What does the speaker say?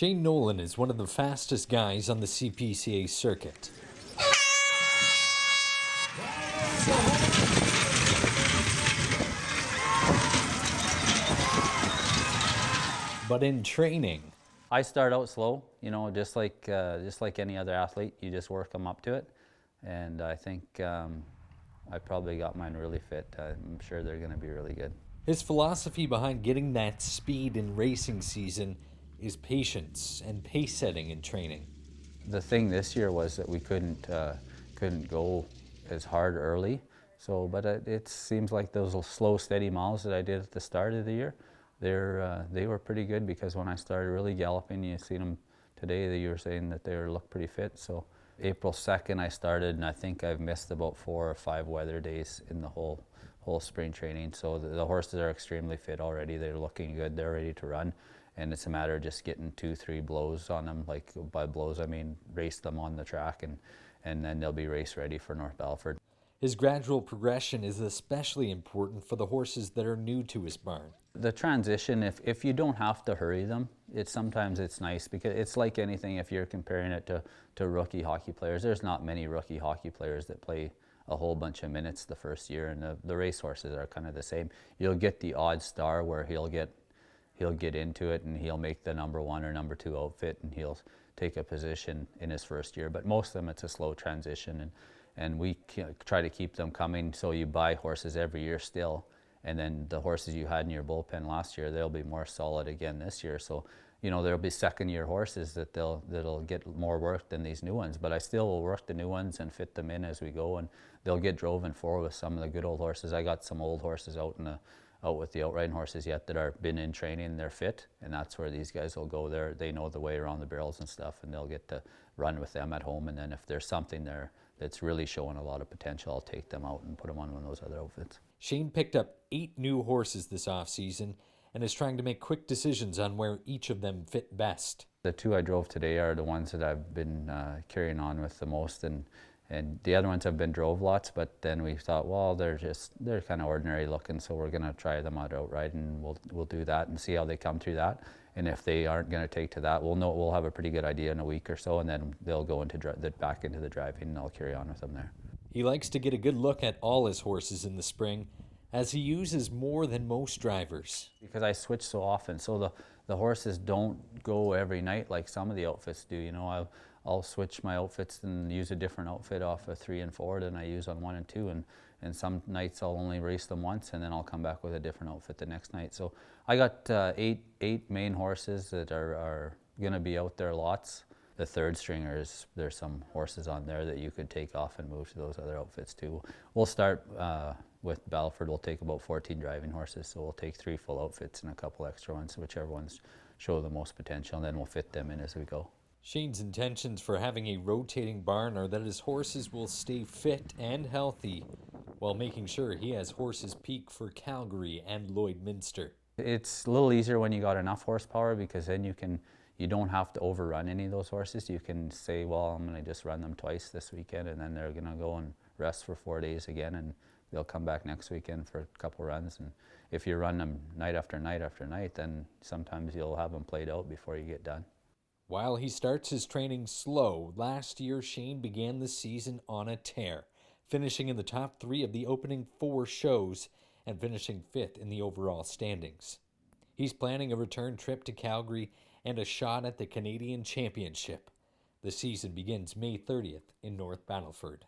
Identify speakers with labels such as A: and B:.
A: Shane Nolin is one of the fastest guys on the CPCA circuit. But in training,
B: I start out slow, just like any other athlete. You just work them up to it, and I think I probably got mine really fit. I'm sure they're going to be really good.
A: His philosophy behind getting that speed in racing season is patience and pace setting in training.
B: The thing this year was that we couldn't go as hard early. But it seems like those slow, steady miles that I did at the start of the year, they were pretty good, because when I started really galloping, you see them today, that you were saying that they look pretty fit. So April 2nd I started, and I think I've missed about 4 or 5 weather days in the whole spring training. So the horses are extremely fit already. They're looking good. They're ready to run. And it's a matter of just getting 2-3 blows on them. Like, by blows, I mean race them on the track, and then they'll be race ready for North Battleford.
A: His gradual progression is especially important for the horses that are new to his barn.
B: The transition, if you don't have to hurry them, sometimes it's nice, because it's like anything. If you're comparing it to rookie hockey players, there's not many rookie hockey players that play a whole bunch of minutes the first year, and the race horses are kind of the same. You'll get the odd star where he'll get into it and he'll make the number 1 or number 2 outfit, and he'll take a position in his first year. But most of them, it's a slow transition, and we try to keep them coming. So you buy horses every year still, and then the horses you had in your bullpen last year, they'll be more solid again this year. So there'll be second-year horses that'll get more work than these new ones. But I still will work the new ones and fit them in as we go, and they'll get driven forward with some of the good old horses. I got some old horses out with the outriding horses yet that are been in training. They're fit, and that's where these guys will go. They know the way around the barrels and stuff, and they'll get to run with them at home. And then if there's something there that's really showing a lot of potential, I'll take them out and put them on one of those other outfits.
A: Shane picked up 8 new horses this offseason and is trying to make quick decisions on where each of them fit best.
B: The 2 I drove today are the ones that I've been carrying on with the most, and the other ones have been drove lots, but then we thought, well, they're kind of ordinary looking, so we're going to try them out outright, and we'll do that and see how they come through that. And if they aren't going to take to that, we'll have a pretty good idea in a week or so, and then they'll go back into the driving, and I'll carry on with them there.
A: He likes to get a good look at all his horses in the spring, as he uses more than most drivers.
B: Because I switch so often, so the horses don't go every night like some of the outfits do. I'll switch my outfits and use a different outfit off of 3 and 4 than I use on 1 and 2, and some nights I'll only race them once, and then I'll come back with a different outfit the next night. So I got eight main horses that are going to be out there lots. The third stringers, there's some horses on there that you could take off and move to those other outfits too. We'll start with Battleford. We'll take about 14 driving horses, so we'll take 3 full outfits and a couple extra ones, whichever ones show the most potential, and then we'll fit them in as we go.
A: Shane's intentions for having a rotating barn are that his horses will stay fit and healthy, while making sure he has horses peak for Calgary and Lloydminster.
B: It's a little easier when you got enough horsepower, because then you don't have to overrun any of those horses. You can say, well, I'm going to just run them twice this weekend, and then they're going to go and rest for 4 days again, and they'll come back next weekend for a couple runs. And if you run them night after night after night, then sometimes you'll have them played out before you get done.
A: While he starts his training slow, last year Shane began the season on a tear, finishing in the top 3 of the opening 4 shows and finishing 5th in the overall standings. He's planning a return trip to Calgary and a shot at the Canadian Championship. The season begins May 30th in North Battleford.